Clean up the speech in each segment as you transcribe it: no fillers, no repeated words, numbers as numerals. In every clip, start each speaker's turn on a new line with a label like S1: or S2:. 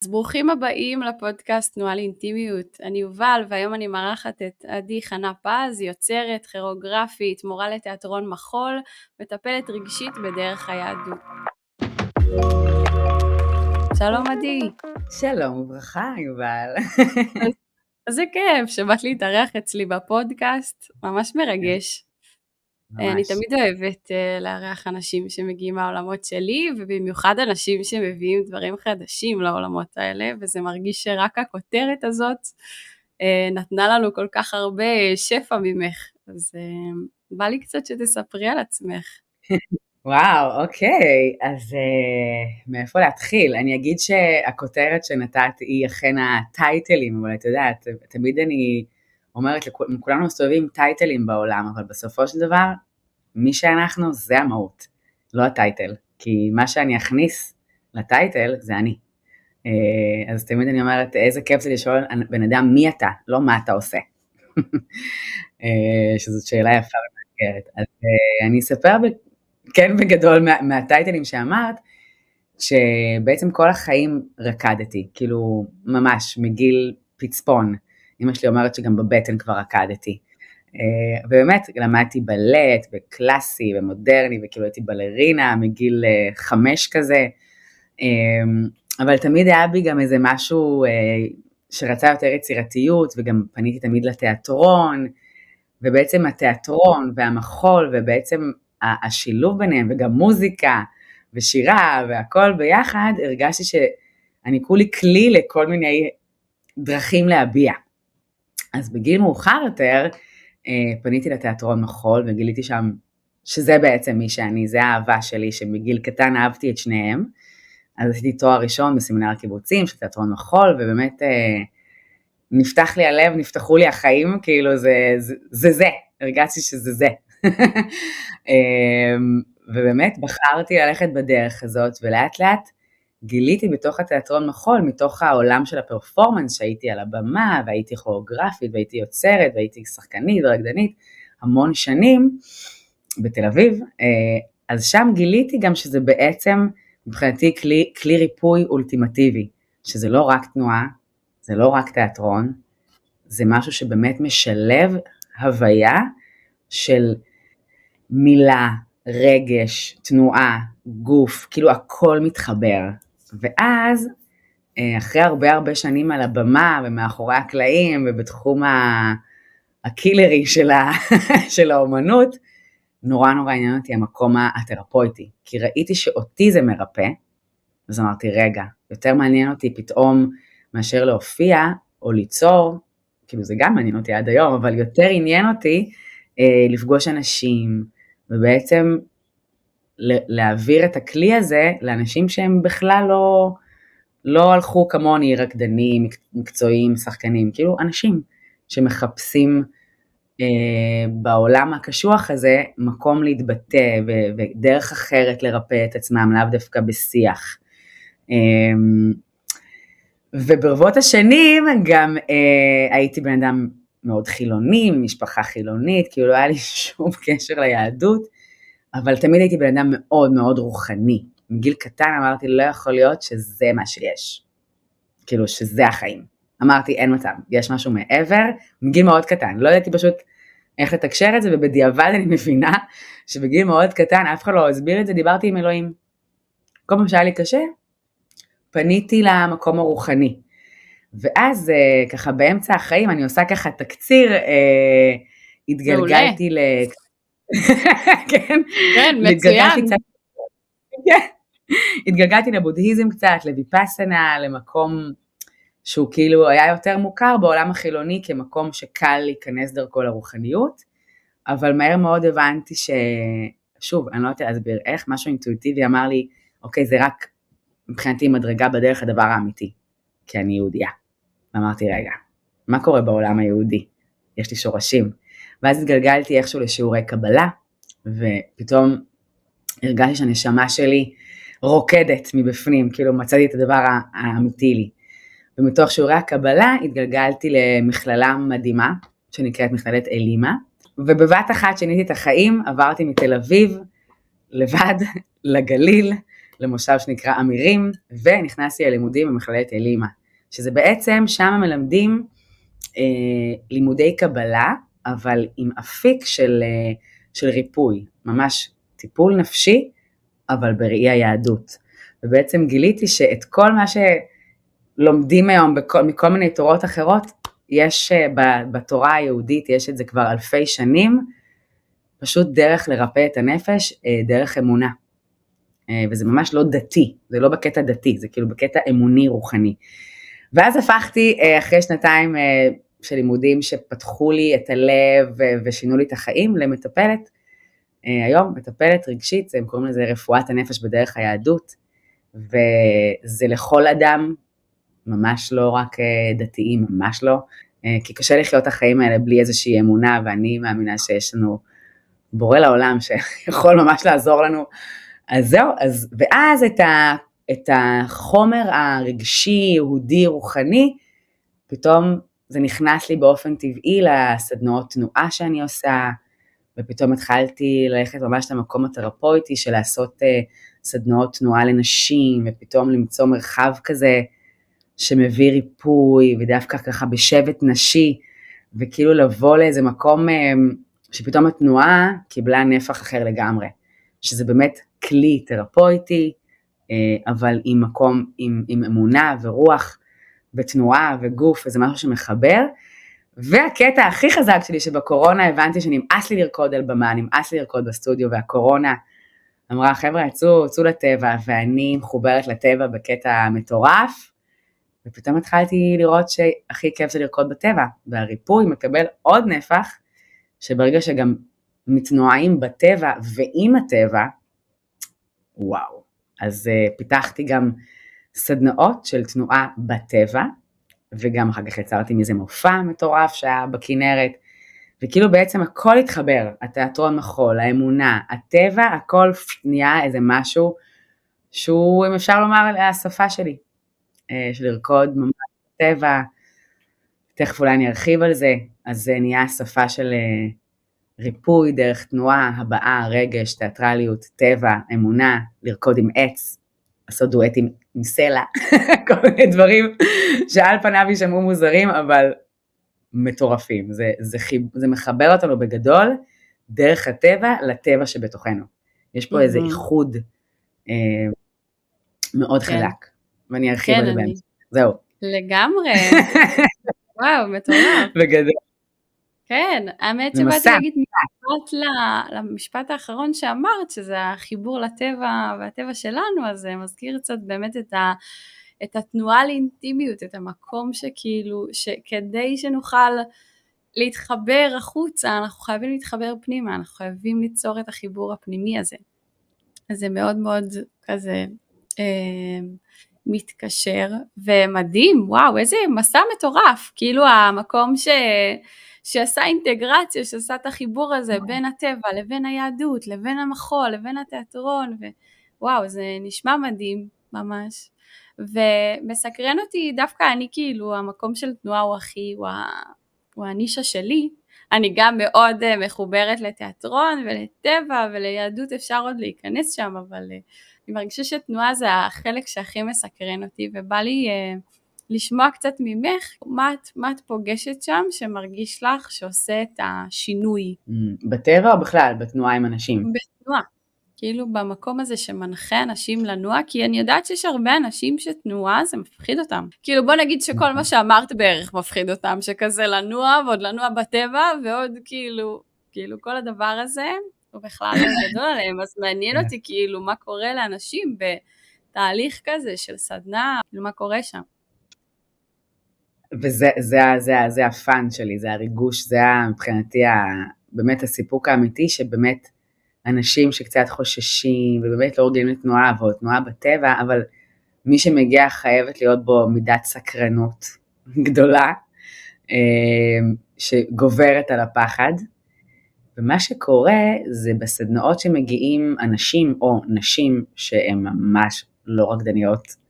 S1: אז ברוכים הבאים לפודקאסט תנועה לאינטימיות. אני יובל, והיום אני מארחת את עדי חנה פז, יוצרת, כוריאוגרפית, מורה לתיאטרון מחול, מטפלת רגשית בדרך היהדות. שלום עדי.
S2: שלום וברכה יובל.
S1: אז זה כיף שבאת להתארח אצלי בפודקאסט, ממש מרגש. אני תמיד אוהבת לארח אנשים שמגיעים מהעולמות שלי, ובמיוחד אנשים שמביאים דברים חדשים לעולמות האלה, וזה מרגיש שרק הכותרת הזאת נתנה לנו כל כך הרבה שפע ממך, אז בא לי קצת שתספרי על עצמך.
S2: וואו, אוקיי, אז מאיפה להתחיל? אני אגיד שהכותרת שנתת היא אכן הטייטלים, אבל את יודעת, תמיד אני אומרת, כולנו מסתובבים טייטלים בעולם, אבל בסופו של דבר, מי שאנחנו זה המהות, לא הטייטל, כי מה שאני אכניס לטייטל זה אני. אז תמיד אני אומרת, איזה כיף זה לשאול בן אדם מי אתה, לא מה אתה עושה. שזאת שאלה יפה ומאתגרת. אז אני אספר כן בגדול מהטייטלים שאמרת, שבעצם כל החיים רקדתי, כאילו ממש מגיל פצפון. אמא שלי אומרת שגם בבטן כבר רקדתי. ובאמת למדתי בלט וקלאסי ומודרני, וכאילו הייתי בלרינה מגיל 5 כזה, אבל תמיד היה בי גם איזה משהו שרצה יותר יצירתיות, וגם פניתי תמיד לתיאטרון, ובעצם התיאטרון והמחול, ובעצם השילוב ביניהם, וגם מוזיקה ושירה והכל ביחד, הרגשתי שאני כולי כלי לכל מיני דרכים להביע. אז בגיל מאוחר יותר, פניתי לתיאטרון מחול, וגיליתי שם שזה בעצם מי שאני, זה האהבה שלי, שבגיל קטן אהבתי את שניהם, אז עשיתי תואר ראשון בסמינר הקיבוצים של תיאטרון מחול, ובאמת נפתח לי הלב, נפתחו לי החיים, כאילו זה, הרגשתי שזה זה. ובאמת בחרתי ללכת בדרך הזאת, ולאט לאט גיליתי בתוך התיאטרון מחול, מתוך העולם של הפרפורמנס, שהייתי על הבמה, והייתי כוריאוגרפית, והייתי יוצרת, והייתי שחקנית ורקדנית, המון שנים בתל אביב, אז שם גיליתי גם שזה בעצם, מבחינתי כלי ריפוי אולטימטיבי, שזה לא רק תנועה, זה לא רק תיאטרון, זה משהו שבאמת משלב הוויה של מילה, רגש, תנועה, גוף, כאילו הכל מתחבר. ואז, אחרי הרבה שנים על הבמה ומאחורי הקלעים ובתחום הקילרי של האומנות, נורא עניין אותי המקום התרפויטי, כי ראיתי שאותי זה מרפא, אז אמרתי רגע, יותר מעניין אותי פתאום מאשר להופיע או ליצור, כאילו זה גם מעניין אותי עד היום, אבל יותר עניין אותי לפגוש אנשים, ובעצם להעביר את הכלי הזה לאנשים שהם בכלל לא הלכו כמוני, רקדנים, מקצועיים, שחקנים, כאילו אנשים שמחפשים בעולם הקשוח הזה מקום להתבטא ודרך אחרת לרפא את עצמם, לאו דווקא בשיח. וברבות השנים גם הייתי בן אדם מאוד חילוני, משפחה חילונית, כאילו לא היה לי שום קשר ליהדות, אבל תמיד הייתי בן אדם מאוד מאוד רוחני. מגיל קטן אמרתי, לא יכול להיות שזה מה שיש. כאילו שזה החיים. אמרתי, אין מצב, יש משהו מעבר, מגיל מאוד קטן. לא ידעתי פשוט איך לתקשר את זה, ובדיעבד אני מבינה שבגיל מאוד קטן, אף אחד לא הסביר את זה, דיברתי עם אלוהים. כל פעם שהיה לי קשה, פניתי למקום הרוחני. ואז ככה באמצע החיים, אני עושה ככה תקציר, התגלגלתי כן,
S1: מצוין.
S2: התגלגלתי לבודהיזם קצת, לויפאסנה, למקום שהוא כאילו היה יותר מוכר בעולם החילוני, כמקום שקל להיכנס דרכו לרוחניות, אבל מהר מאוד הבנתי שוב, אני לא יודעת להסביר איך, משהו אינטואיטיבי אמר לי, אוקיי, זה רק מבחינתי מדרגה בדרך הדבר האמיתי, כי אני יהודייה. ואמרתי, רגע, מה קורה בעולם היהודי? יש לי שורשים. ואז התגלגלתי איכשהו לשיעורי קבלה, ופתאום הרגשתי שהנשמה שלי רוקדת מבפנים, כאילו מצאתי את הדבר האמיתי לי. ומתוך שיעורי הקבלה התגלגלתי למכללה מדהימה, שנקראת מכללת אלימה, ובבת אחת שיניתי את החיים, עברתי מתל אביב לבד לגליל, למושב שנקרא אמירים, ונכנסתי ללימודים במכללת אלימה, שזה בעצם שם מלמדים לימודי קבלה, אבל עם אפיק של ריפוי, ממש טיפול נפשי, אבל בראי היהדות. ובעצם גיליתי שאת כל מה שלומדים היום מכל מיני תורות אחרות, יש בתורה היהודית, יש את זה כבר אלפי שנים, פשוט דרך לרפא את הנפש, דרך אמונה. וזה ממש לא דתי, זה לא בקטע דתי, זה כאילו בקטע אמוני רוחני. ואז הפכתי אחרי שנתיים של לימודים שפתחו לי את הלב ושינו לי את החיים למטפלת, היום מטפלת רגשית, הם קוראים לזה רפואת הנפש בדרך היהדות, וזה לכל אדם, ממש לא רק דתיים, ממש לא, כי קשה לחיות החיים האלה בלי איזושהי אמונה, ואני מאמינה שיש לנו בורא לעולם שיכול ממש לעזור לנו, אז זהו, ואז את החומר הרגשי, יהודי, רוחני, פתאום זה נכנס לי באופן טבעי לסדנאות תנועה שאני עושה, ופתאום התחלתי ללכת ממש למקום התרפויטי של לעשות סדנאות תנועה לנשים, ופתאום למצוא מרחב כזה שמביא ריפוי, ודווקא ככה בשבט נשי, וכאילו לבוא לאיזה מקום שפתאום התנועה קיבלה נפח אחר לגמרי, שזה באמת כלי תרפויטי, אבל עם מקום, עם אמונה ורוח, ותנועה וגוף, וזה משהו שמחבר, והקטע הכי חזק שלי שבקורונה הבנתי שנמאס לי לרקוד על במה, נמאס לי לרקוד בסטודיו, והקורונה אמרה, חבר'ה, צאו לטבע, ואני מחוברת לטבע בקטע מטורף, ופתאום התחלתי לראות שהכי כיף זה לרקוד בטבע, והריפוי מקבל עוד נפח, שברגע שגם מתנועים בטבע ועם הטבע, וואו, אז פיתחתי גם סדנאות של תנועה בטבע, וגם אחר כך יצרתי מזה מופע מטורף שהיה בכנרת, וכאילו בעצם הכל התחבר, התיאטרון מחול, האמונה, הטבע, הכל נהיה איזה משהו, שהוא, אם אפשר לומר, השפה שלי, של לרקוד ממש בטבע, תכף אולי אני ארחיב על זה, אז זה נהיה השפה של ריפוי, דרך תנועה, הבעה, רגש, תיאטרליות, טבע, אמונה, לרקוד עם עץ, לעשות דואטים עם סלע, כל מיני דברים שעל פניו ישמעו מוזרים, אבל מטורפים. זה מחבר אותנו בגדול, דרך הטבע לטבע שבתוכנו. יש פה איזה איחוד מאוד חזק, ואני ארחיב על זה בהמשך. זהו.
S1: לגמרי. וואו, מטורף.
S2: בגדול.
S1: כן, האמת שבאתי להגיד משפט למשפט האחרון שאמרת, שזה החיבור לטבע והטבע שלנו, אז זה מזכיר קצת באמת את התנועה לאינטימיות, את המקום שכאילו, שכדי שנוכל להתחבר החוצה, אנחנו חייבים להתחבר פנימה, אנחנו חייבים ליצור את החיבור הפנימי הזה. אז זה מאוד מאוד כזה מתקשר ומדהים, וואו, איזה מסע מטורף, כאילו המקום שעשה אינטגרציה, שעשה את החיבור הזה בין הטבע לבין היהדות, לבין המחול, לבין התיאטרון, וואו, זה נשמע מדהים ממש. ומסקרן אותי דווקא אני כאילו, המקום של תנועה הוא הנישה שלי, אני גם מאוד מחוברת לתיאטרון ולטבע וליהדות, אפשר עוד להיכנס שם, אבל אני מרגישה שתנועה זה החלק שהכי מסקרן אותי, ובא לי לשמוע קצת ממך, מה את פוגשת שם שמרגיש לך שעושה את השינוי?
S2: בטבע או בכלל, בתנועה עם אנשים?
S1: בתנועה, כאילו במקום הזה שמנחה אנשים לנוע, כי אני יודעת שיש הרבה אנשים שתנועה זה מפחיד אותם. כאילו בוא נגיד שכל מה שאמרת בערך מפחיד אותם, שכזה לנוע ועוד לנוע בטבע, ועוד כאילו כל הדבר הזה, הוא בכלל לא גדול עליהם, אז מעניין אותי כאילו מה קורה לאנשים בתהליך כזה של סדנה, כאילו מה קורה שם.
S2: וזה הפן שלי, זה הריגוש, זה מבחינתי באמת הסיפוק האמיתי, שבאמת אנשים שקצת חוששים, ובאמת לא רגילים לתנועה, ועוד תנועה בטבע, אבל מי שמגיע חייבת להיות בו מידת סקרנות גדולה, שגוברת על הפחד, ומה שקורה זה בסדנאות שמגיעים אנשים או נשים שהן ממש לא רקדניות,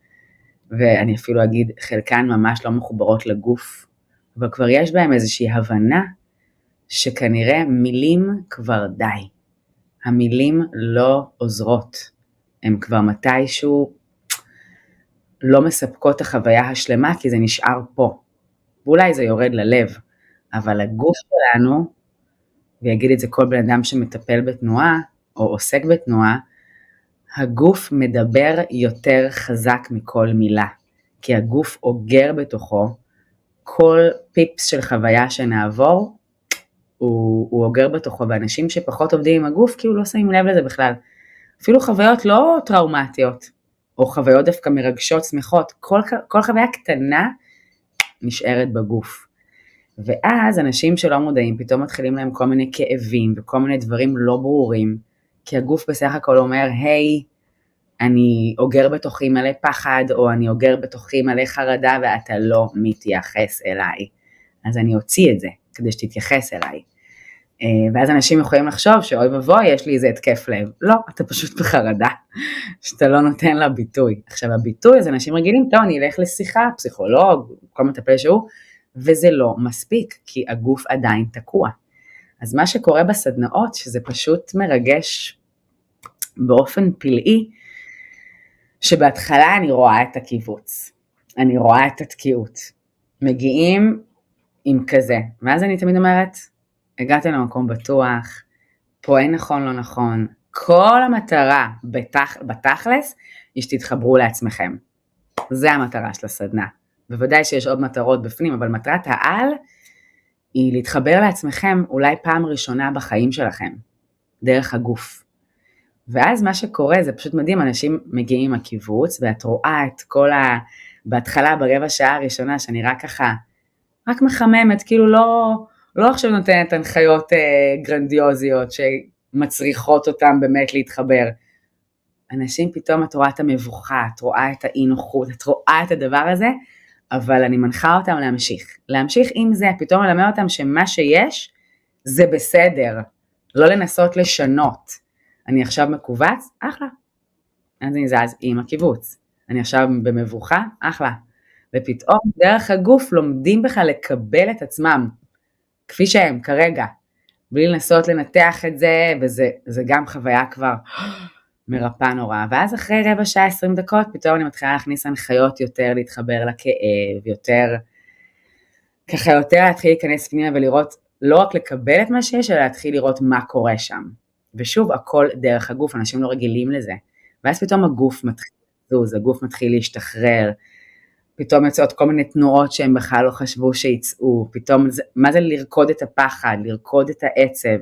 S2: ואני אפילו אגיד חלקן ממש לא מחוברות לגוף, אבל כבר יש בהם איזושהי הבנה שכנראה מילים כבר די. המילים לא עוזרות. הם כבר מתישהו לא מספקות את החוויה השלמה, כי זה נשאר פה. ואולי זה יורד ללב, אבל הגוף שלנו, ויגיד את זה כל בן אדם שמטפל בתנועה, או עוסק בתנועה, הגוף מדבר יותר חזק מכל מילה, כי הגוף אוגר בתוכו, כל פיפס של חוויה שנעבור, הוא אוגר בתוכו, ואנשים שפחות עובדים עם הגוף, כאילו לא שמים לב לזה בכלל. אפילו חוויות לא טראומטיות, או חוויות דווקא מרגשות, שמחות, כל חוויה קטנה נשארת בגוף. ואז אנשים שלא מודעים, פתאום מתחילים להם כל מיני כאבים, וכל מיני דברים לא ברורים, כי הגוף בסך הכל אומר, היי, אני אוגר בתוכי מלא פחד, או אני אוגר בתוכי מלא חרדה, ואתה לא מתייחס אליי. אז אני אוציא את זה, כדי שתתייחס אליי. ואז אנשים יכולים לחשוב שאוי ובוי, יש לי איזה התקף לב. לא, אתה פשוט בחרדה, שאתה לא נותן לה ביטוי. עכשיו הביטוי, אז אנשים רגילים, טוב, אני אלך לשיחה, פסיכולוג, כל מטפל שהוא, וזה לא מספיק, כי הגוף עדיין תקוע. אז מה שקורה בסדנאות, שזה פשוט מרגש באופן פלאי, שבהתחלה אני רואה את הקיבוץ, אני רואה את התקיעות, מגיעים עם כזה, ואז אני תמיד אומרת, הגעתם למקום בטוח, פה אין נכון לא נכון, כל המטרה בתכלס, היא שתתחברו לעצמכם, זה המטרה של הסדנה, בוודאי שיש עוד מטרות בפנים, אבל מטרת העל, היא להתחבר לעצמכם אולי פעם ראשונה בחיים שלכם, דרך הגוף. ואז מה שקורה זה פשוט מדהים, אנשים מגיעים עם הקיבוץ, ואת רואה את כל בהתחלה ברבע שעה הראשונה, שאני רק מחממת, כאילו לא עכשיו נותנת הנחיות גרנדיוזיות, שמצריכות אותם באמת להתחבר. אנשים פתאום את רואה את המבוכה, את רואה את האי נוחות, את רואה את הדבר הזה, אבל אני מנחה אותם להמשיך עם זה, פתאום ללמד אותם שמה שיש, זה בסדר, לא לנסות לשנות. אני עכשיו מקובץ, אחלה. אז אני זז עם הקיבוץ. אני עכשיו במבוכה, אחלה. ופתאום דרך הגוף לומדים בכלל לקבל את עצמם, כפי שהם כרגע, בלי לנסות לנתח את זה, וזה גם חוויה כבר מרפא נורא. ואז אחרי רבע שעה, 20 דקות, פתאום אני מתחילה להכניס הנחיות יותר, להתחבר לכאב, יותר להתחיל להיכנס פנימה ולראות, לא רק לקבל את מה שיש, אלא להתחיל לראות מה קורה שם. ושוב, הכל דרך הגוף, אנשים לא רגילים לזה. ואז פתאום הגוף מתחיל לזוז, הגוף מתחיל להשתחרר, פתאום יוצאות כל מיני תנועות שהם בכלל לא חשבו שיצאו, פתאום, מה זה לרקוד את הפחד, לרקוד את העצב,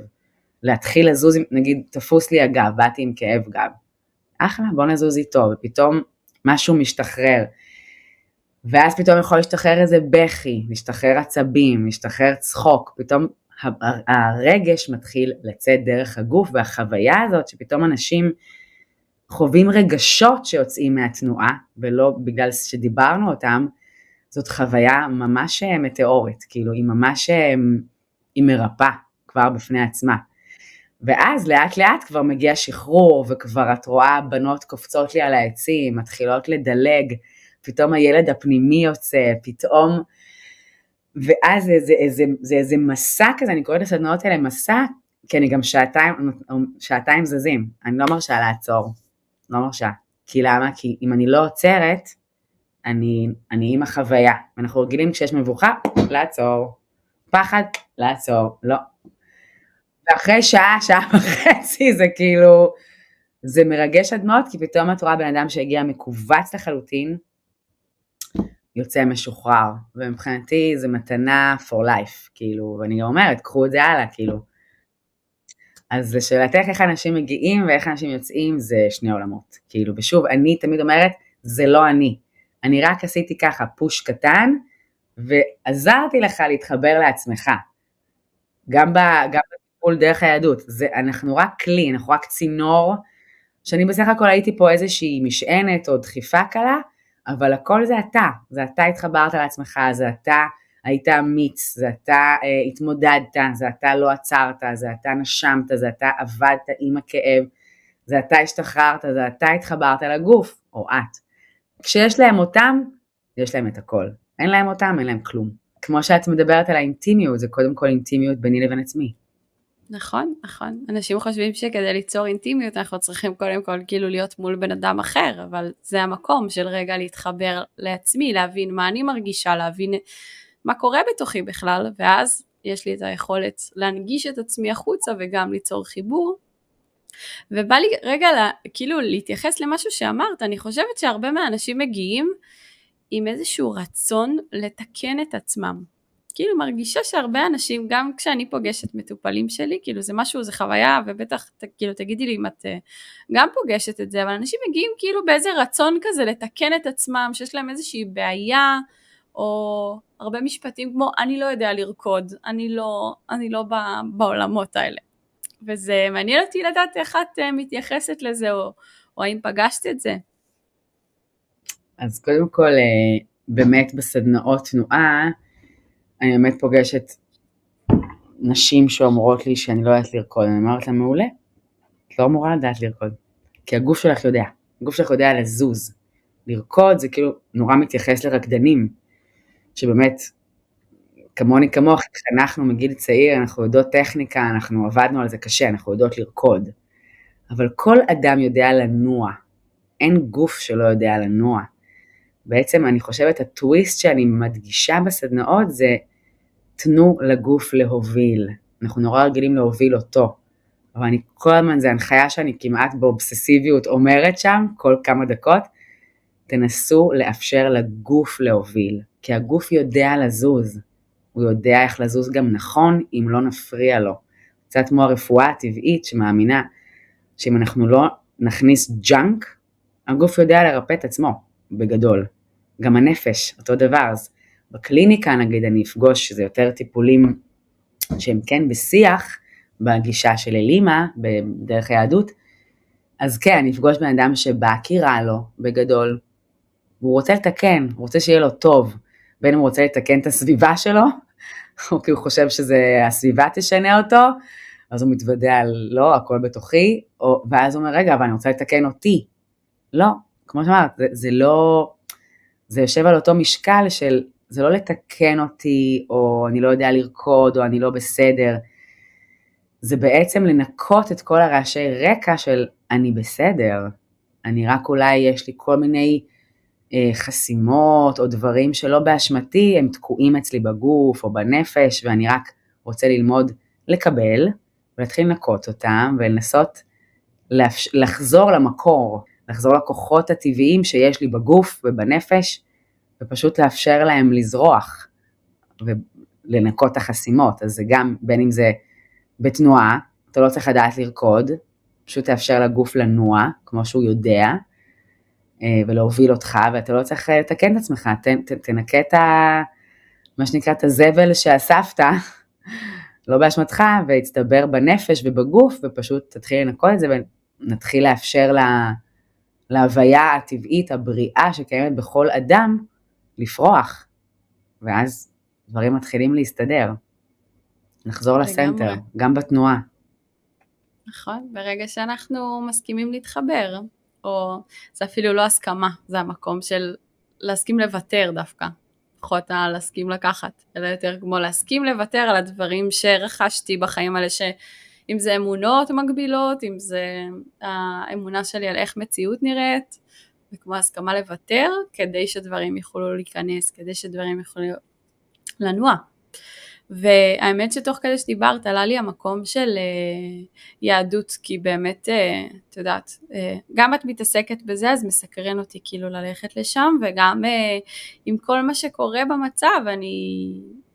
S2: להתחיל לזוז, נגיד, תפוס לי הגב, באתי עם כאב גב, אחלה, בוא נזוז איתו, ופתאום משהו משתחרר, ואז פתאום יכול להשתחרר איזה בכי, משתחרר עצבים, משתחרר צחוק, פתאום הרגש מתחיל לצאת דרך הגוף, והחוויה הזאת שפתאום אנשים חווים רגשות שיוצאים מהתנועה, ולא בגלל שדיברנו אותם, זאת חוויה ממש מטאורית, כאילו היא ממש, היא מרפא כבר בפני עצמה. ואז לאט לאט כבר מגיע שחרור, וכבר את רואה בנות קופצות לי על העצים, מתחילות לדלג, פתאום הילד הפנימי יוצא, פתאום, ואז זה איזה מסע כזה, אני קוראת לסדנאות האלה מסע, כי אני גם שעתיים זזים, אני לא מרשה לעצור, לא מרשה, כי למה? כי אם אני לא עוצרת, אני עם החוויה, אנחנו רגילים כשיש מבוכה, לעצור, פחד, לעצור, לא. ואחרי שעה וחצי, זה כאילו, זה מרגש עד מאוד, כי פתאום את רואה בן אדם שהגיע מקובץ לחלוטין, יוצא משוחרר, ומבחינתי זה מתנה for life, כאילו, ואני אומרת, קחו את זה הלאה, כאילו. אז לשאלתך איך אנשים מגיעים ואיך אנשים יוצאים, זה שני עולמות, כאילו, ושוב, אני תמיד אומרת, זה לא אני רק עשיתי ככה פוש קטן, ועזרתי לך להתחבר לעצמך, גם בטיפול דרך היהדות, אנחנו רק כלי, אנחנו רק צינור, שאני בסך הכל הייתי פה איזושהי משענת או דחיפה קלה, אבל הכל זה אתה התחברת לעצמך, זה אתה היית אמיץ, זה אתה התמודדת, זה אתה לא עצרת, זה אתה נשמת, זה אתה עבדת עם הכאב, זה אתה השתחררת, זה אתה התחברת לגוף, או את. כשיש להם אותם, יש להם את הכל. אין להם אותם, אין להם כלום. כמו שאת מדברת על האינטימיות, זה קודם כל אינטימיות ביני לבין עצמי.
S1: נכון, נכון. אנשים חושבים שכדי ליצור אינטימיות אנחנו צריכים קודם כל כאילו להיות מול בן אדם אחר, אבל זה המקום של רגע להתחבר לעצמי, להבין מה אני מרגישה, להבין מה קורה בתוכי בכלל, ואז יש לי את היכולת להנגיש את עצמי החוצה וגם ליצור חיבור. ובא לי רגע כאילו להתייחס למשהו שאמרת, אני חושבת שהרבה מהאנשים מגיעים עם איזשהו רצון לתקן את עצמם. כאילו מרגישה שהרבה אנשים, גם כשאני פוגשת מטופלים שלי, כאילו זה משהו, זה חוויה, ובטח כאילו תגידי לי אם את גם פוגשת את זה, אבל אנשים מגיעים כאילו באיזה רצון כזה לתקן את עצמם, שיש להם איזושהי בעיה, או הרבה משפטים כמו אני לא יודע לרקוד, אני לא בעולמות האלה. וזה מעניין אותי לדעת איך את מתייחסת לזה, או האם פגשת את זה.
S2: אז קודם כל, באמת בסדנאות תנועה, אני באמת פוגשת נשים שאומרות לי שאני לא יודעת לרקוד, אני אומרת לה מעולה, את לא אמורה לדעת לרקוד, כי הגוף שלך יודע, הגוף שלך יודע לזוז, לרקוד זה כאילו נורא מתייחס לרקדנים, שבאמת כמוני כמוך, כשאנחנו מגיל צעיר, אנחנו יודעות טכניקה, אנחנו עבדנו על זה קשה, אנחנו יודעות לרקוד, אבל כל אדם יודע לנוע, אין גוף שלא יודע לנוע, בעצם אני חושבת הטוויסט שאני מדגישה בסדנאות זה תנו לגוף להוביל, אנחנו נורא רגילים להוביל אותו, אבל אני כל הזמן, זה הנחיה שאני כמעט באובססיביות אומרת שם, כל כמה דקות, תנסו לאפשר לגוף להוביל, כי הגוף יודע לזוז, הוא יודע איך לזוז גם נכון אם לא נפריע לו, קצת כמו הרפואה הטבעית שמאמינה שאם אנחנו לא נכניס ג'אנק, הגוף יודע לרפא את עצמו בגדול, גם הנפש, אותו דבר, אז בקליניקה נגיד אני אפגוש שזה יותר טיפולים שהם כן בשיח, בגישה של אלימה, בדרך היהדות, אז כן, אני אפגוש בן אדם שבא כי רע לו בגדול, והוא רוצה לתקן, הוא רוצה שיהיה לו טוב, בין אם הוא רוצה לתקן את הסביבה שלו, או כי הוא חושב שזה הסביבה תשנה אותו, אז הוא מתוודע על לא, הכל בתוכי, ואז הוא אומר, רגע, אבל אני רוצה לתקן אותי. לא, כמו שאמרת, זה לא, זה יושב על אותו משקל של, זה לא לתקן אותי, או אני לא יודע לרקוד, או אני לא בסדר, זה בעצם לנקות את כל הרעשי רקע של אני בסדר, אני רק אולי יש לי כל מיני חסימות או דברים שלא באשמתי, הם תקועים אצלי בגוף או בנפש, ואני רק רוצה ללמוד לקבל, ולהתחיל לנקות אותם, ולנסות לחזור למקור, לחזור לכוחות הטבעיים שיש לי בגוף ובנפש, ופשוט לאפשר להם לזרוח, ולנקות את החסימות, אז זה גם בין אם זה בתנועה, אתה לא צריך לדעת לרקוד, פשוט תאפשר לגוף לנוע, כמו שהוא יודע, ולהוביל אותך, ואתה לא צריך לתקן את עצמך, תנקה את מה שנקרא את הזבל שאספת, לא באשמתך, והצטבר בנפש ובגוף, ופשוט תתחיל לנקות את זה, ונתחיל לאפשר להוויה הטבעית, הבריאה שקיימת בכל אדם, לפרוח, ואז דברים מתחילים להסתדר. נחזור לסנטר, גם בתנועה.
S1: נכון, ברגע שאנחנו מסכימים להתחבר, או זה אפילו לא הסכמה, זה המקום של להסכים לוותר דווקא, פחות להסכים לקחת, אלא יותר כמו להסכים לוותר על הדברים שרכשתי בחיים האלה, אם זה אמונות מגבילות, אם זה האמונה שלי על איך מציאות נראית, וכמו הסכמה לוותר, כדי שדברים יוכלו להיכנס, כדי שדברים יוכלו לנוע. והאמת שתוך כדי שדיברת עלה לי המקום של יהדות, כי באמת, את יודעת, גם את מתעסקת בזה, אז מסקרן אותי כאילו ללכת לשם, וגם עם כל מה שקורה במצב,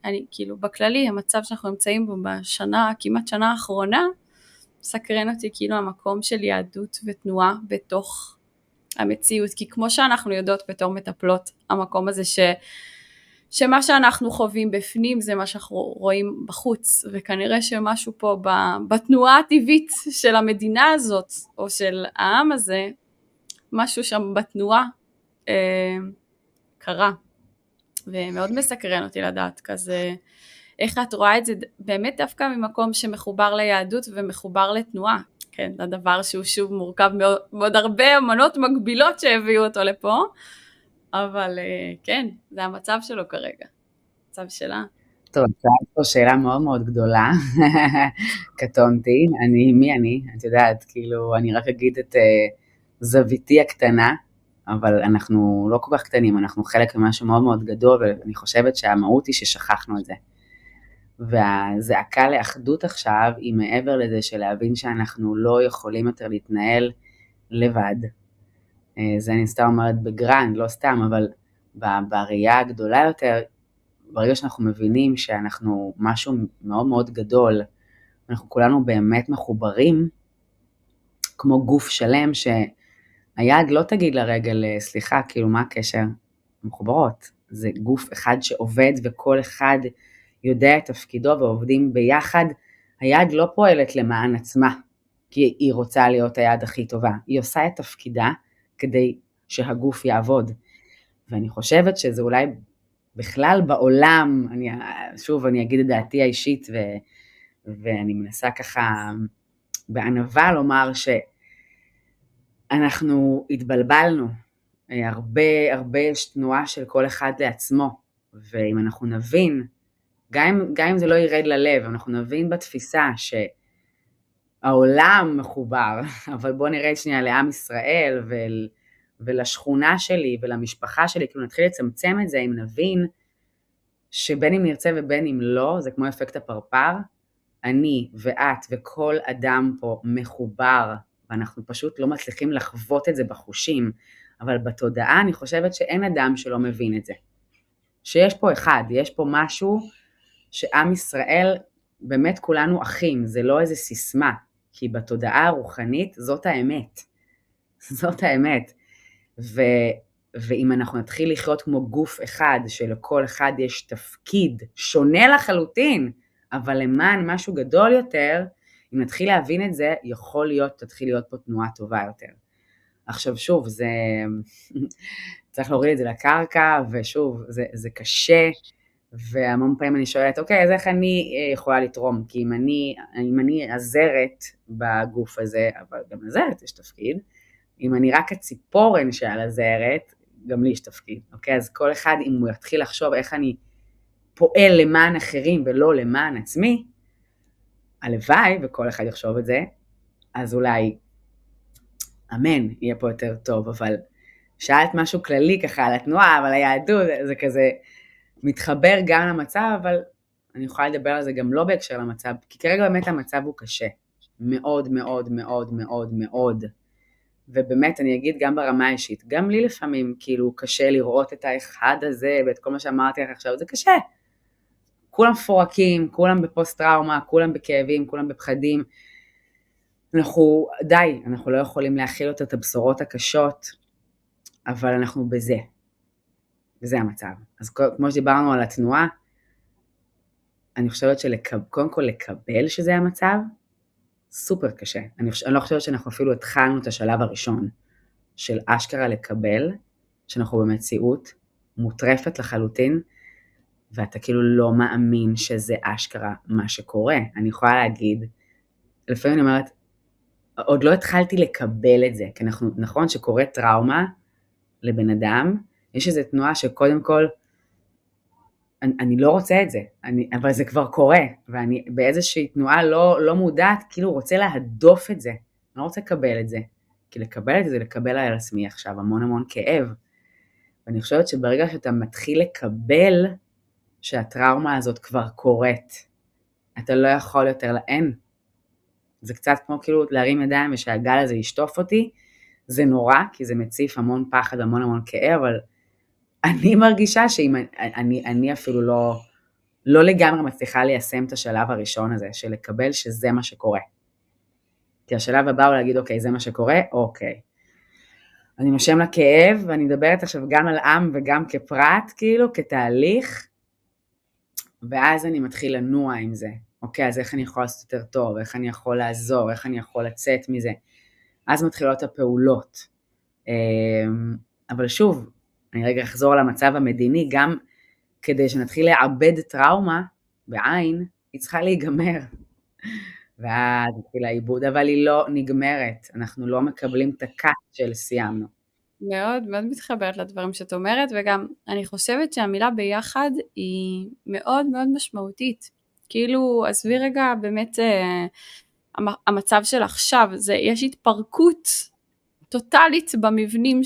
S1: אני כאילו בכללי, המצב שאנחנו נמצאים בו בשנה, כמעט שנה האחרונה, מסקרן אותי כאילו המקום של יהדות ותנועה בתוך המציאות, כי כמו שאנחנו יודעות בתור מטפלות, המקום הזה שמה שאנחנו חווים בפנים זה מה שאנחנו רואים בחוץ, וכנראה שמשהו פה בתנועה הטבעית של המדינה הזאת, או של העם הזה, משהו שם בתנועה קרה, ומאוד מסקרן אותי לדעת כזה, איך את רואה את זה באמת דווקא ממקום שמחובר ליהדות ומחובר לתנועה, כן, הדבר שהוא שוב מורכב מאוד הרבה אמונות מגבילות שהביאו אותו לפה, אבל כן, זה המצב שלו כרגע, המצב שלה.
S2: טוב, שאלת פה שאלה מאוד מאוד גדולה, קטונתי, מי אני? את יודעת, כאילו, אני רק אגיד את זוויתי הקטנה, אבל אנחנו לא כל כך קטנים, אנחנו חלק ממשהו מאוד מאוד גדול, ואני חושבת שהמהות היא ששכחנו את זה. והזעקה לאחדות עכשיו היא מעבר לזה של להבין שאנחנו לא יכולים יותר להתנהל לבד. זה אני סתם אומרת בגרנד, לא סתם, אבל בראייה הגדולה יותר, ברגע שאנחנו מבינים שאנחנו משהו מאוד מאוד גדול, אנחנו כולנו באמת מחוברים, כמו גוף שלם, שהיד לא תגיד לרגל, סליחה, כאילו מה הקשר? מחוברות. זה גוף אחד שעובד וכל אחד יודע את תפקידו ועובדים ביחד. היד לא פועלת למען עצמה, כי היא רוצה להיות היד הכי טובה. היא עושה את תפקידה כדי שהגוף יעבוד. ואני חושבת שזה אולי בכלל בעולם, שוב אני אגיד את דעתי האישית, ואני מנסה ככה בענווה לומר שאנחנו התבלבלנו, הרבה יש תנועה של כל אחד לעצמו, ואם אנחנו נבין, גם אם זה לא ירד ללב, אנחנו נבין בתפיסה שהעולם מחובר, אבל בואו נראה שנייה לעם ישראל ולשכונה שלי ולמשפחה שלי, כאילו נתחיל לצמצם את זה, אם נבין שבין אם נרצה ובין אם לא, זה כמו אפקט הפרפר, אני ואת וכל אדם פה מחובר, ואנחנו פשוט לא מצליחים לחוות את זה בחושים, אבל בתודעה אני חושבת שאין אדם שלא מבין את זה. שיש פה אחד, יש פה משהו שעם ישראל, באמת כולנו אחים, זה לא איזה סיסמה, כי בתודעה הרוחנית זאת האמת. זאת האמת. ואם אנחנו נתחיל לחיות כמו גוף אחד, שלכל אחד יש תפקיד שונה לחלוטין, אבל למען משהו גדול יותר, אם נתחיל להבין את זה, תתחיל להיות פה תנועה טובה יותר. עכשיו שוב, צריך להוריד את זה לקרקע, ושוב, זה קשה, והמון פעמים אני שואלת, אוקיי, אז איך אני יכולה לתרום? כי אם אני עזרת בגוף הזה, אבל גם עזרת יש תפקיד, אם אני רק הציפורן שעל הזרת, גם לי יש תפקיד, אוקיי? אז כל אחד, אם הוא יתחיל לחשוב איך אני פועל למען אחרים ולא למען עצמי, הלוואי, וכל אחד יחשוב את זה, אז אולי, אמן, יהיה פה יותר טוב, אבל שאלת משהו כללי ככה על התנועה, אבל היהדות זה כזה מתחבר גם למצב, אבל אני יכולה לדבר על זה גם לא בהקשר למצב, כי כרגע באמת המצב הוא קשה, מאוד מאוד מאוד מאוד מאוד, ובאמת אני אגיד גם ברמה האישית, גם לי לפעמים כאילו קשה לראות את האחד הזה, ואת כל מה שאמרתי לך עכשיו, זה קשה. כולם פורקים, כולם בפוסט טראומה, כולם בכאבים, כולם בפחדים. אנחנו לא יכולים להכיל יותר את הבשורות הקשות, אבל אנחנו בזה. וזה המצב. אז כמו שדיברנו על התנועה, אני חושבת שקודם כל לקבל שזה המצב, סופר קשה. אני לא חושבת שאנחנו אפילו התחלנו את השלב הראשון של אשכרה לקבל, שאנחנו במציאות מוטרפת לחלוטין, ואתה כאילו לא מאמין שזה אשכרה מה שקורה. אני יכולה להגיד, לפעמים אני אומרת, עוד לא התחלתי לקבל את זה, כי נכון שקורה טראומה לבן אדם, יש איזו תנועה שקודם כל, אני לא רוצה את זה, אבל זה כבר קורה, ואני באיזושהי תנועה לא מודעת, כאילו רוצה להדוף את זה, אני לא רוצה לקבל את זה, כי לקבל את זה לקבל על עצמי עכשיו המון המון כאב, ואני חושבת שברגע שאתה מתחיל לקבל שהטראומה הזאת כבר קורית, אתה לא יכול יותר אין, זה קצת כמו כאילו להרים ידיים ושהגל הזה ישטוף אותי, זה נורא, כי זה מציף המון פחד, המון המון כאב, אבל אני מרגישה שאם אני אפילו לא לגמרי מצליחה ליישם את השלב הראשון הזה, של לקבל שזה מה שקורה. כי השלב הבא הוא להגיד, אוקיי, זה מה שקורה, אוקיי. אני נושם לכאב, ואני מדברת עכשיו גם על עם וגם כפרט, כאילו, כתהליך, ואז אני מתחיל לנוע עם זה. אוקיי, אז איך אני יכול לעשות יותר טוב, איך אני יכול לעזור, איך אני יכול לצאת מזה. אז מתחילות הפעולות. אבל שוב, אני רגע אחזור למצב המדיני, גם כדי שנתחיל לעבד טראומה בעין, היא צריכה להיגמר. ואז התחיל העיבוד, אבל היא לא נגמרת. אנחנו לא מקבלים את הקאט של סיימנו.
S1: מאוד מאוד מתחברת לדברים שאת אומרת, וגם אני חושבת שהמילה ביחד היא מאוד מאוד משמעותית. כאילו, עזבי רגע באמת המצב של עכשיו, יש התפרקות טוטלית במבנים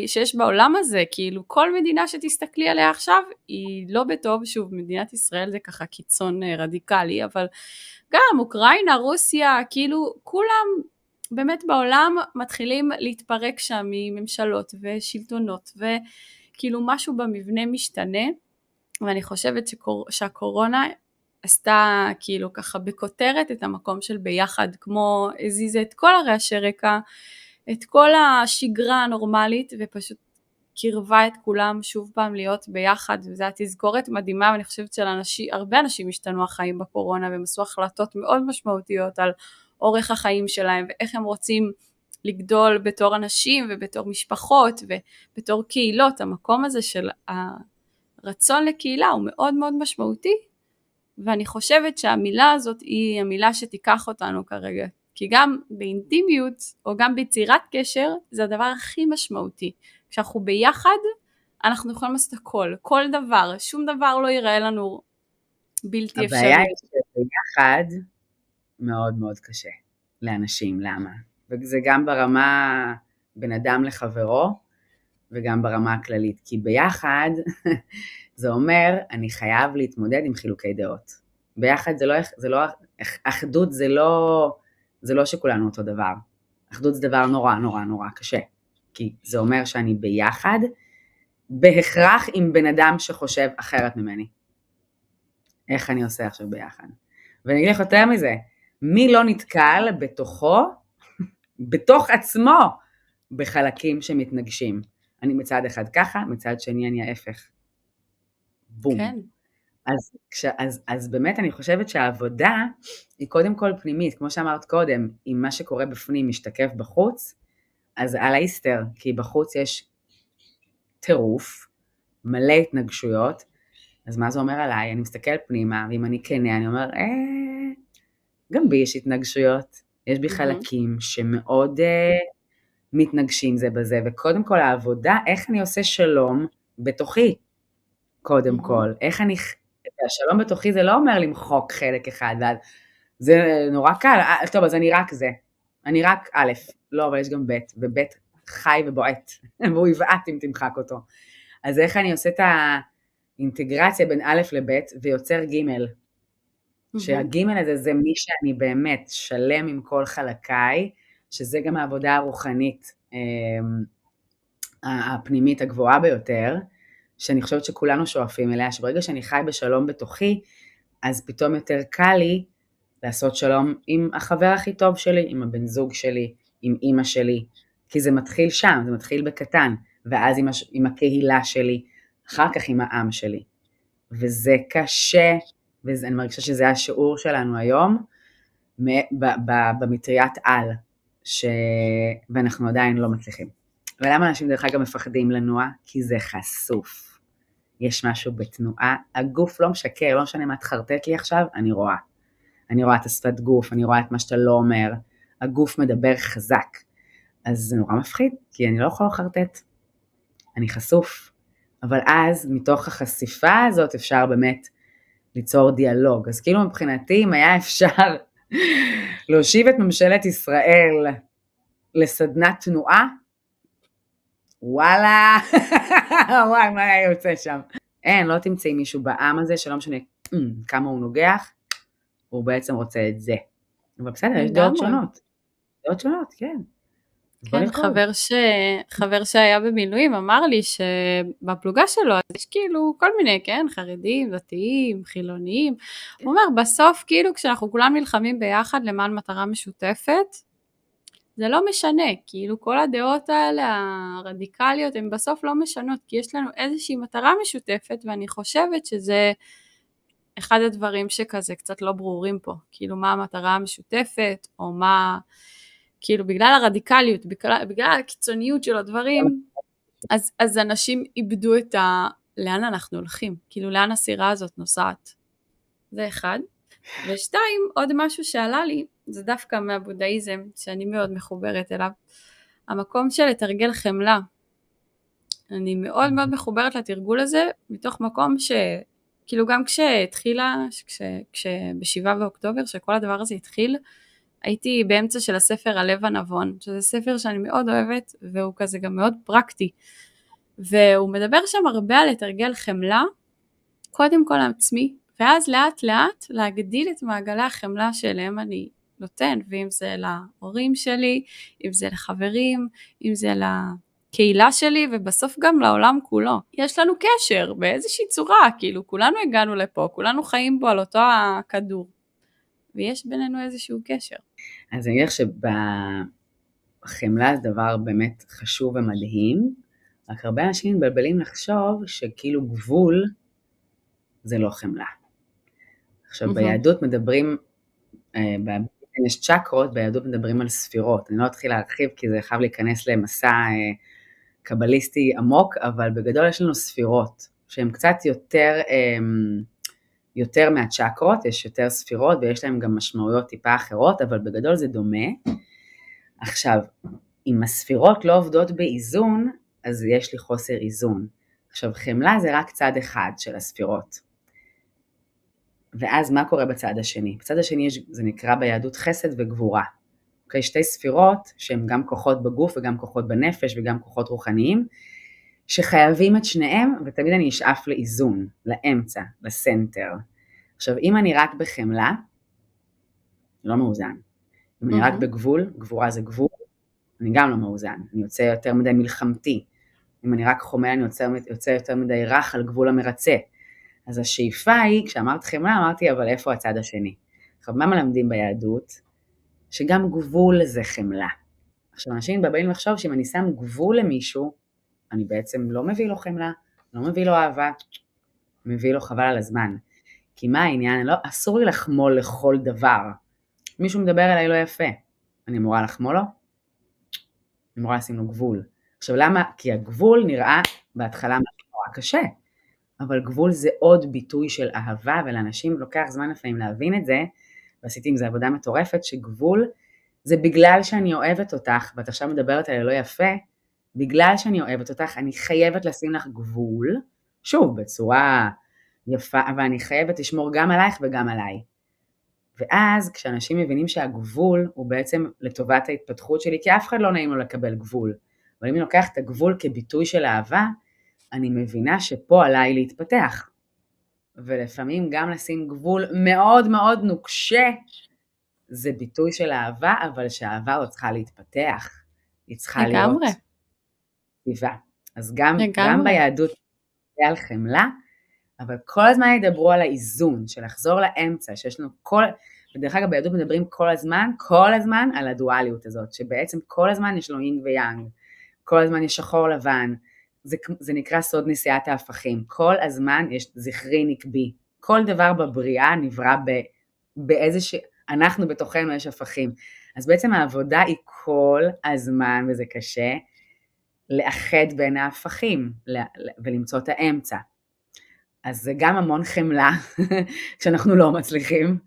S1: שיש בעולם הזה, כאילו כל מדינה שתסתכלי עליה עכשיו היא לא בטוב, שוב מדינת ישראל זה ככה קיצון רדיקלי, אבל גם אוקראינה, רוסיה, כאילו כולם באמת בעולם מתחילים להתפרק שם מממשלות ושלטונות, וכאילו משהו במבנה משתנה, ואני חושבת שהקורונה עשתה כאילו ככה בכותרת את המקום של ביחד, כמו הזיזה את כל הרעשי רקע, את כל השגרה הנורמלית, ופשוט קרבה את כולם שוב פעם להיות ביחד, וזו התזכורת מדהימה, ואני חושבת הרבה אנשים השתנו החיים בקורונה, והם עשו החלטות מאוד משמעותיות על אורך החיים שלהם, ואיך הם רוצים לגדול בתור אנשים, ובתור משפחות, ובתור קהילות. המקום הזה של הרצון לקהילה הוא מאוד מאוד משמעותי, ואני חושבת שהמילה הזאת היא המילה שתיקח אותנו כרגע, כי גם באינטימיות או גם ביצירת קשר זה הדבר הכי משמעותי. כשאנחנו ביחד אנחנו יכולים לעשות הכל, כל דבר, שום דבר לא ייראה לנו בלתי אפשרי.
S2: הבעיה היא שביחד מאוד מאוד קשה לאנשים, למה? וזה גם ברמה בין אדם לחברו וגם ברמה הכללית, כי ביחד זה אומר אני חייב להתמודד עם חילוקי דעות. ביחד זה לא אחדות, זה לא שכולנו אותו דבר. אחדות זה דבר נורא נורא נורא קשה, כי זה אומר שאני ביחד, בהכרח עם בן אדם שחושב אחרת ממני. איך אני עושה עכשיו ביחד? ואני אגיד לך יותר מזה, מי לא נתקל בתוך עצמו, בחלקים שמתנגשים. אני מצד אחד ככה, מצד שני אני ההפך. בום.
S1: כן.
S2: אז באמת אני חושבת שהעבודה היא קודם כל פנימית, כמו שאמרת קודם, אם מה שקורה בפנים משתקף בחוץ, אז על האיסטר, כי בחוץ יש טירוף, מלא התנגשויות, אז מה זה אומר עליי? אני מסתכל פנימה, ואם אני כנה, אני אומר, גם בי יש התנגשויות, יש בי חלקים שמאוד מתנגשים זה בזה, וקודם כל העבודה, איך אני עושה שלום בתוכי, קודם כל, איך אני, השלום בתוכי זה לא אומר למחוק חלק אחד, זה נורא קל, טוב אז אני רק זה, אני רק א', לא אבל יש גם ב', וב' חי ובועט, והוא יבעט אם תמחק אותו, אז איך אני עושה את האינטגרציה בין א' לב' ויוצר ג', שהג' הזה זה מי שאני באמת שלם עם כל חלקיי, שזה גם העבודה הרוחנית הפנימית הגבוהה ביותר, שאני חושבת שכולנו שואפים אליה, שברגע שאני חי בשלום בתוכי, אז פתאום יותר קל לי לעשות שלום עם החבר הכי טוב שלי, עם הבן זוג שלי, עם אמא שלי, כי זה מתחיל שם, זה מתחיל בקטן, ואז עם הקהילה שלי, אחר כך עם העם שלי. וזה קשה, ואני מרגישה שזה השיעור שלנו היום, במטריית על, ואנחנו עדיין לא מצליחים. ולמה אנשים דרך אגב מפחדים לנוע? כי זה חשוף. יש משהו בתנועה, הגוף לא משקר, לא משנה מה תחרטט לי עכשיו, אני רואה. אני רואה את השפת גוף, אני רואה את מה שאתה לא אומר, הגוף מדבר חזק. אז זה נורא מפחיד, כי אני לא יכולה לחרטט. אני חשוף. אבל אז, מתוך החשיפה הזאת, אפשר באמת ליצור דיאלוג. אז כאילו מבחינתי, אם היה אפשר להושיב את ממשלת ישראל לסדנת תנועה, וואלה, וואי, מה היה יוצא שם? אין, לא תמצאי מישהו בעם הזה, שלא משנה כמה הוא נוגח, הוא בעצם רוצה את זה. אבל בסדר, יש דעות שונות. דעות שונות, כן.
S1: כן, חבר שהיה במילואים אמר לי שבפלוגה שלו יש כאילו כל מיני, כן, חרדים, דתיים, חילוניים. הוא אומר, בסוף כאילו כשאנחנו כולם נלחמים ביחד למען מטרה משותפת, זה לא משנה, כאילו כל הדעות האלה הרדיקליות הן בסוף לא משנות, כי יש לנו איזושהי מטרה משותפת, ואני חושבת שזה אחד הדברים שכזה קצת לא ברורים פה, כאילו מה המטרה המשותפת, או מה, כאילו בגלל הרדיקליות, בגלל הקיצוניות של הדברים, אז אנשים איבדו לאן אנחנו הולכים, כאילו לאן הסירה הזאת נוסעת, זה אחד. ושתיים, עוד משהו שעלה לי, זה דווקא מהבודהיזם, שאני מאוד מחוברת אליו, המקום של לתרגל חמלה, אני מאוד מאוד מחוברת לתרגול הזה, מתוך מקום כאילו גם כשהתחילה, כשב7 באוקטובר, שכל הדבר הזה התחיל, הייתי באמצע של הספר הלב הנבון, שזה ספר שאני מאוד אוהבת, והוא כזה גם מאוד פרקטי, והוא מדבר שם הרבה על לתרגל חמלה, קודם כל לעצמי, ואז לאט לאט להגדיל את מעגלי החמלה שאליהם אני נותן, ואם זה להורים שלי, אם זה לחברים, אם זה לקהילה שלי, ובסוף גם לעולם כולו. יש לנו קשר באיזושהי צורה, כאילו כולנו הגענו לפה, כולנו חיים בו על אותו הכדור, ויש בינינו איזשהו קשר.
S2: אז אני אגיד לך שבחמלה זה דבר באמת חשוב ומדהים, רק הרבה אנשים מבלבלים לחשוב שכאילו גבול זה לא חמלה. עכשיו ביהדות מדברים, יש צ'קרות, ביהדות מדברים על ספירות, אני לא אתחיל להרחיב כי זה חייב להיכנס למסע קבליסטי עמוק, אבל בגדול יש לנו ספירות, שהן קצת יותר מהצ'קרות, יש יותר ספירות ויש להן גם משמעויות טיפה אחרות, אבל בגדול זה דומה. עכשיו, אם הספירות לא עובדות באיזון, אז יש לי חוסר איזון. עכשיו, חמלה זה רק צד אחד של הספירות. ואז מה קורה בצד השני? בצד השני זה נקרא ביהדות חסד וגבורה. אוקיי, שתי ספירות שהן גם כוחות בגוף וגם כוחות בנפש וגם כוחות רוחניים, שחייבים את שניהם, ותמיד אני אשאף לאיזון, לאמצע, לסנטר. עכשיו, אם אני רק בחמלה, לא מאוזן. אם אני רק בגבול, גבורה זה גבול, אני גם לא מאוזן. אני יוצא יותר מדי מלחמתי. אם אני רק חומל, אני יוצא יותר מדי רך על גבול המרצה. אז השאיפה היא, כשאמרת חמלה, אמרתי, אבל איפה הצד השני? עכשיו, מה מלמדים ביהדות? שגם גבול זה חמלה. עכשיו, אנשים באים לחשוב שאם אני שם גבול למישהו, אני בעצם לא מביא לו חמלה, לא מביא לו אהבה, מביא לו חבל על הזמן. כי מה העניין? לא, אסור לי לחמול לכל דבר. מישהו מדבר אליי לא יפה, אני אמורה לחמול לו? אני אמורה לשים לו גבול. עכשיו, למה? כי הגבול נראה בהתחלה נורא קשה. אבל גבול זה עוד ביטוי של אהבה, ולאנשים לוקח זמן לפעמים להבין את זה, ועשיתי עם זה עבודה מטורפת, שגבול זה בגלל שאני אוהבת אותך, ואת עכשיו מדברת עליה לא יפה, בגלל שאני אוהבת אותך, אני חייבת לשים לך גבול, שוב, בצורה יפה, אבל אני חייבת לשמור גם עלייך וגם עליי. ואז כשאנשים מבינים שהגבול הוא בעצם לטובת ההתפתחות שלי, כי אף אחד לא נעים לו לקבל גבול, אבל אם אני לוקח את הגבול כביטוי של אהבה, אני מבינה שפה עליי להתפתח, ולפעמים גם לשים גבול מאוד מאוד נוקשה, זה ביטוי של אהבה, אבל שהאהבה לא צריכה להתפתח, היא צריכה להיות טבעה. אז גם ביהדות זה על חמלה, אבל כל הזמן ידברו על האיזון, של לחזור לאמצע, שיש לנו ודרך אגב ביהדות מדברים כל הזמן על הדואליות הזאת, שבעצם כל הזמן יש לו אינג ויאנג, כל הזמן יש שחור לבן, זה נקרא סוד נשיאת ההפכים, כל הזמן יש זכרי נקבי, כל דבר בבריאה נברא אנחנו בתוכנו יש הפכים, אז בעצם העבודה היא כל הזמן, וזה קשה, לאחד בין ההפכים, ולמצוא את האמצע, אז זה גם המון חמלה, כשאנחנו לא מצליחים,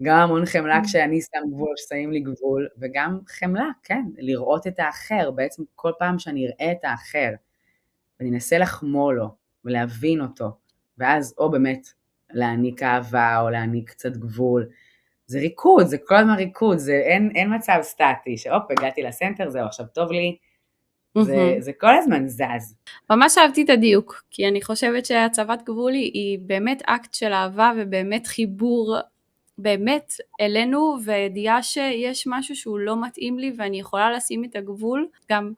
S2: גם המון חמלה כשאני שם גבול, ששמים לי גבול, וגם חמלה, כן, לראות את האחר, בעצם כל פעם שאני אראה את האחר, ואני אנסה לחמול לו, ולהבין אותו, ואז או באמת להעניק אהבה, או להעניק קצת גבול, זה ריקוד, זה כל הזמן ריקוד, אין מצב סטטי, שאופ, הגעתי לסנטר, זהו, עכשיו טוב לי, זה כל הזמן זז.
S1: ממש אהבתי את הדיוק, כי אני חושבת שהצבת גבול היא באמת אקט של אהבה, ובאמת חיבור באמת אלינו, וידיעה שיש משהו שהוא לא מתאים לי, ואני יכולה לשים את הגבול, גם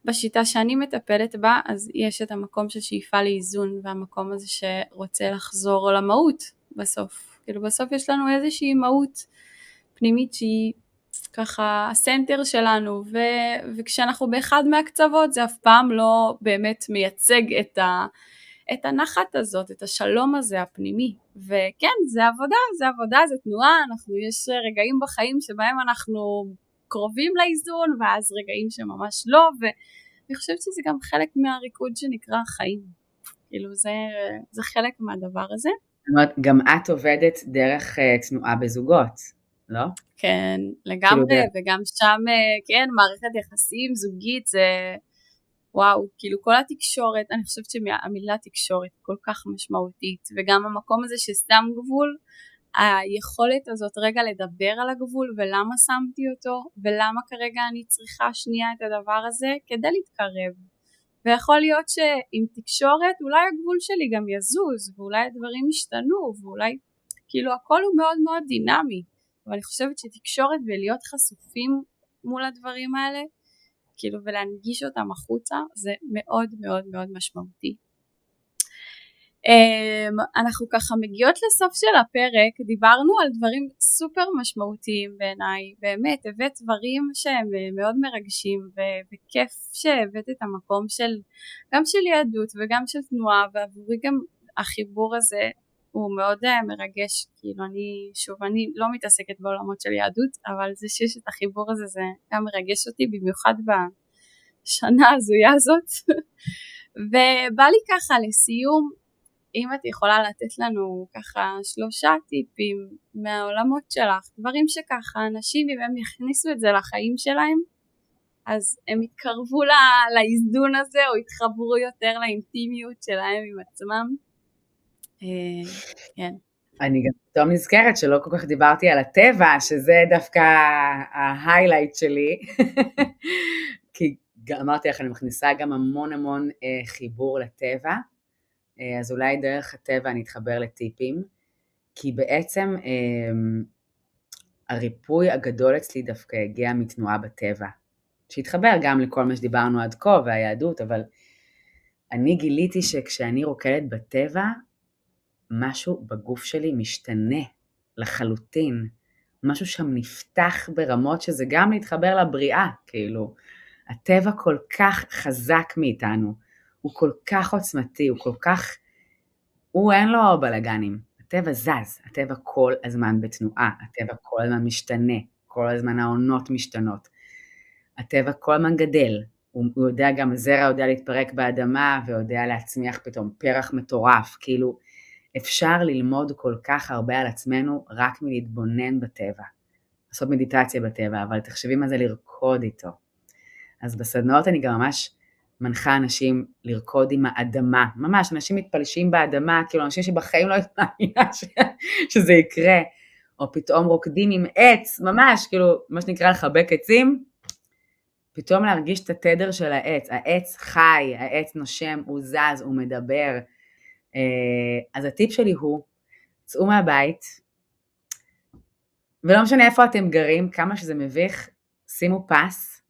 S1: בשיטה שאני מטפלת בה, אז יש את המקום של שאיפה לאיזון, והמקום הזה שרוצה לחזור למהות בסוף. כאילו בסוף יש לנו איזושהי מהות פנימית שהיא ככה הסנטר שלנו, וכשאנחנו באחד מהקצוות, זה אף פעם לא באמת מייצג את הנחת הזאת, את השלום הזה הפנימי, וכן, זה עבודה, זה תנועה, יש רגעים בחיים שבהם אנחנו קרובים לאיזון, ואז רגעים שממש לא, ואני חושבת שזה גם חלק מהריקוד שנקרא חיים, כאילו זה חלק מהדבר הזה.
S2: זאת אומרת, גם את עובדת דרך תנועה בזוגות, לא?
S1: כן, לגמרי, וגם שם, כן, מערכת יחסים זוגית, וואו, כאילו כל התקשורת, אני חושבת שהמילה תקשורת כל כך משמעותית, וגם המקום הזה ששם גבול, היכולת הזאת רגע לדבר על הגבול ולמה שמתי אותו, ולמה כרגע אני צריכה שנייה את הדבר הזה כדי להתקרב. ויכול להיות שעם תקשורת אולי הגבול שלי גם יזוז, ואולי הדברים ישתנו, ואולי כאילו הכל הוא מאוד מאוד דינמי. אבל אני חושבת שתקשורת ולהיות חשופים מול הדברים האלה, כאילו ולהנגיש אותם החוצה, זה מאוד מאוד מאוד משמעותי. אנחנו ככה מגיעות לסוף של הפרק, דיברנו על דברים סופר משמעותיים בעיניי, באמת הבאת דברים שהם מאוד מרגשים, וכיף שהבאת את המקום של, גם של יהדות וגם של תנועה, ועבורי גם החיבור הזה הוא מאוד מרגש, כאילו אני לא מתעסקת בעולמות של יהדות, אבל זה שיש את החיבור הזה זה גם מרגש אותי, במיוחד בשנה הזויה הזאת. ובא לי ככה לסיום, אם את יכולה לתת לנו ככה 3 טיפים מהעולמות שלך, דברים שככה אנשים אם הם יכניסו את זה לחיים שלהם, אז הם יתקרבו לאיזון הזה, או יתחברו יותר לאינטימיות שלהם עם עצמם. כן.
S2: אני גם פתאום נזכרת שלא כל כך דיברתי על הטבע, שזה דווקא ההיילייט שלי, כי אמרתי לך, אני מכניסה גם המון חיבור לטבע, אז אולי דרך הטבע אני אתחבר לטיפים, כי בעצם הריפוי הגדול אצלי דווקא הגיע מתנועה בטבע, שהתחבר גם לכל מה שדיברנו עד כה והיהדות, אבל אני גיליתי שכשאני רוקדת בטבע, משהו בגוף שלי משתנה לחלוטין, משהו שם נפתח ברמות שזה גם להתחבר לבריאה, כאילו, הטבע כל כך חזק מאיתנו, הוא כל כך עוצמתי, הוא אין לו בלגנים, הטבע זז, הטבע כל הזמן בתנועה, הטבע כל הזמן משתנה, כל הזמן העונות משתנות, הטבע כל הזמן גדל, הוא יודע גם, הזרע יודע להתפרק באדמה, ויודע להצמיח פתאום פרח מטורף, כאילו, אפשר ללמוד כל כך הרבה על עצמנו, רק מלהתבונן בטבע, לעשות מדיטציה בטבע, אבל תחשבי מה זה לרקוד איתו. אז בסדנאות אני גם ממש מנחה אנשים לרקוד עם האדמה, ממש, אנשים מתפלשים באדמה, כאילו אנשים שבחיים לא מאמינה שזה יקרה, או פתאום רוקדים עם עץ, ממש, כאילו, מה שנקרא לחבק עצים, פתאום להרגיש את התדר של העץ, העץ חי, העץ נושם, הוא זז, הוא מדבר. אז הטיפ שלי הוא, צאו מהבית, ולא משנה איפה אתם גרים, כמה שזה מביך, שימו פס,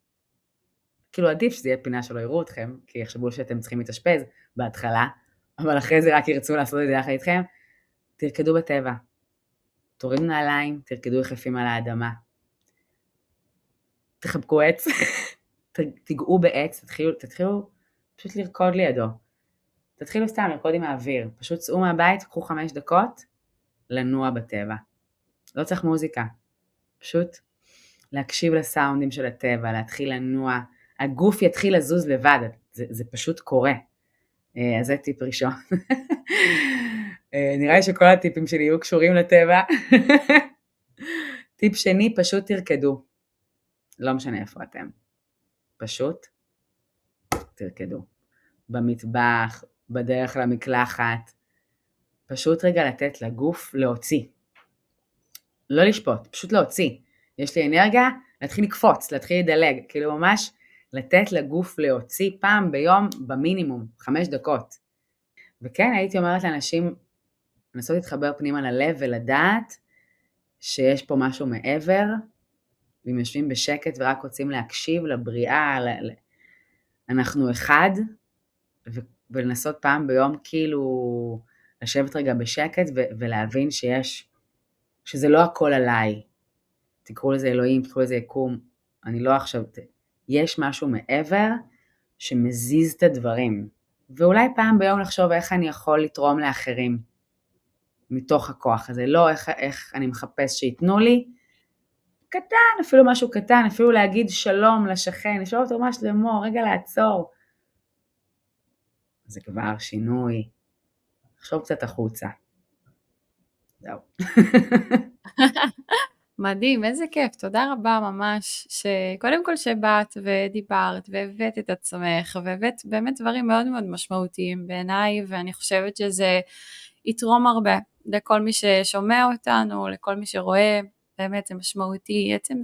S2: כאילו עדיף שזה יהיה פינה שלא יראו אתכם, כי יחשבו שאתם צריכים להתאשפז בהתחלה, אבל אחרי זה רק ירצו לעשות את זה יחד איתכם, תרקדו בטבע, תורידו נעליים, תרקדו יחפים על האדמה, תחבקו עץ, תיגעו בעץ, תתחילו פשוט לרקוד לידו, תתחילו סתם לרקוד עם האוויר, פשוט צאו מהבית, קחו 5 דקות, לנוע בטבע, לא צריך מוזיקה, פשוט להקשיב לסאונדים של הטבע, להתחיל לנוע, הגוף יתחיל לזוז לבד, זה פשוט קורה. אז זה טיפ ראשון. נראה לי שכל הטיפים שלי יהיו קשורים לטבע. טיפ שני, פשוט תרקדו. לא משנה איפה אתם. פשוט תרקדו. במטבח, בדרך למקלחת. פשוט רגע לתת לגוף להוציא. לא לשפוט, פשוט להוציא. יש לי אנרגיה, להתחיל לקפוץ, להתחיל לדלג, כאילו ממש לתת לגוף להוציא פעם ביום במינימום, 5 דקות. וכן, הייתי אומרת לאנשים, לנסות להתחבר פנימה ללב ולדעת שיש פה משהו מעבר, ואם יושבים בשקט ורק רוצים להקשיב לבריאה, אנחנו אחד, ולנסות פעם ביום כאילו לשבת רגע בשקט ולהבין שזה לא הכל עליי, תקראו לזה אלוהים, תקראו לזה יקום, אני לא עכשיו, יש משהו מעבר שמזיז את הדברים, ואולי פעם ביום לחשוב איך אני יכול לתרום לאחרים, מתוך הכוח הזה, לא איך אני מחפש שיתנו לי, קטן, אפילו משהו קטן, אפילו להגיד שלום לשכן, לשאול אותו ממש לאמור, רגע לעצור, זה כבר שינוי, לחשוב קצת החוצה, זהו.
S1: מדהים, איזה כיף, תודה רבה ממש, שקודם כל שבאת ודיברת והבאת את עצמך, והבאת באמת דברים מאוד מאוד משמעותיים בעיניי, ואני חושבת שזה יתרום הרבה לכל מי ששומע אותנו, לכל מי שרואה, באמת זה משמעותי, עצם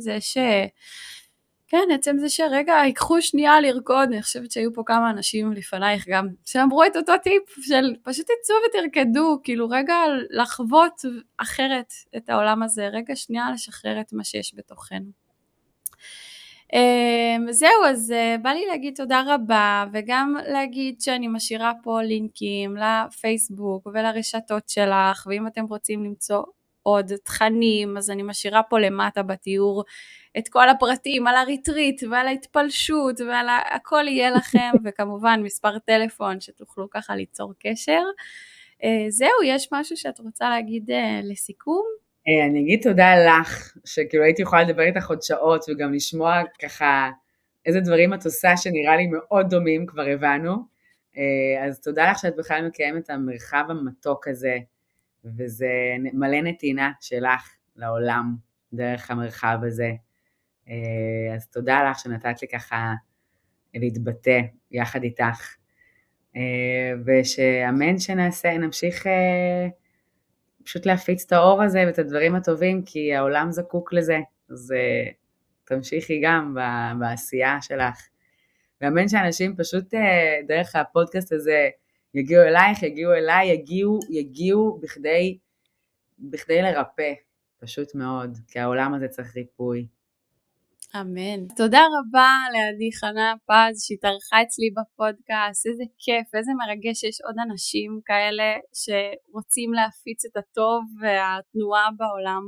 S1: זה שרגע ייקחו שנייה לרקוד, אני חושבת שהיו פה כמה אנשים לפנייך גם, שאמרו את אותו טיפ של פשוט תצאו ותרקדו, כאילו רגע לחוות אחרת את העולם הזה, רגע שנייה לשחרר את מה שיש בתוכנו. זהו, אז בא לי להגיד תודה רבה, וגם להגיד שאני משאירה פה לינקים לפייסבוק ולרשתות שלך, ואם אתם רוצים למצוא עוד תכנים, אז אני משאירה פה למטה בתיאור את כל הפרטים על הריטריט ועל ההתפלשות ועל הכל יהיה לכם, וכמובן מספר טלפון שתוכלו ככה ליצור קשר. זהו, יש משהו שאת רוצה להגיד לסיכום?
S2: אני אגיד תודה לך, שכאילו הייתי יכולה לדבר איתך עוד שעות, וגם לשמוע ככה איזה דברים את עושה שנראה לי מאוד דומים, כבר הבנו. אז תודה לך שאת בכלל מקיימת את המרחב המתוק הזה, וזה מלא נתינה שלך לעולם דרך המרחב הזה. אז תודה לך שנתת לי ככה להתבטא יחד איתך, ושאמן נמשיך פשוט להפיץ את האור הזה ואת הדברים הטובים, כי העולם זקוק לזה, אז תמשיכי גם בעשייה שלך. ואמן שאנשים פשוט דרך הפודקאסט הזה יגיעו אלייך, יגיעו אליי, יגיעו בכדי לרפא, פשוט מאוד, כי העולם הזה צריך ריפוי.
S1: אמן. תודה רבה לעדי חנה פז שהתארחה אצלי בפודקאסט, איזה כיף, איזה מרגש שיש עוד אנשים כאלה שרוצים להפיץ את הטוב והתנועה בעולם,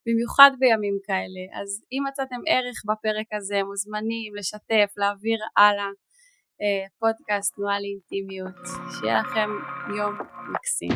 S1: במיוחד בימים כאלה. אז אם מצאתם ערך בפרק הזה, מוזמנים לשתף, להעביר הלאה. פודקאסט תנועה לאינטימיות. שיהיה לכם יום מקסים.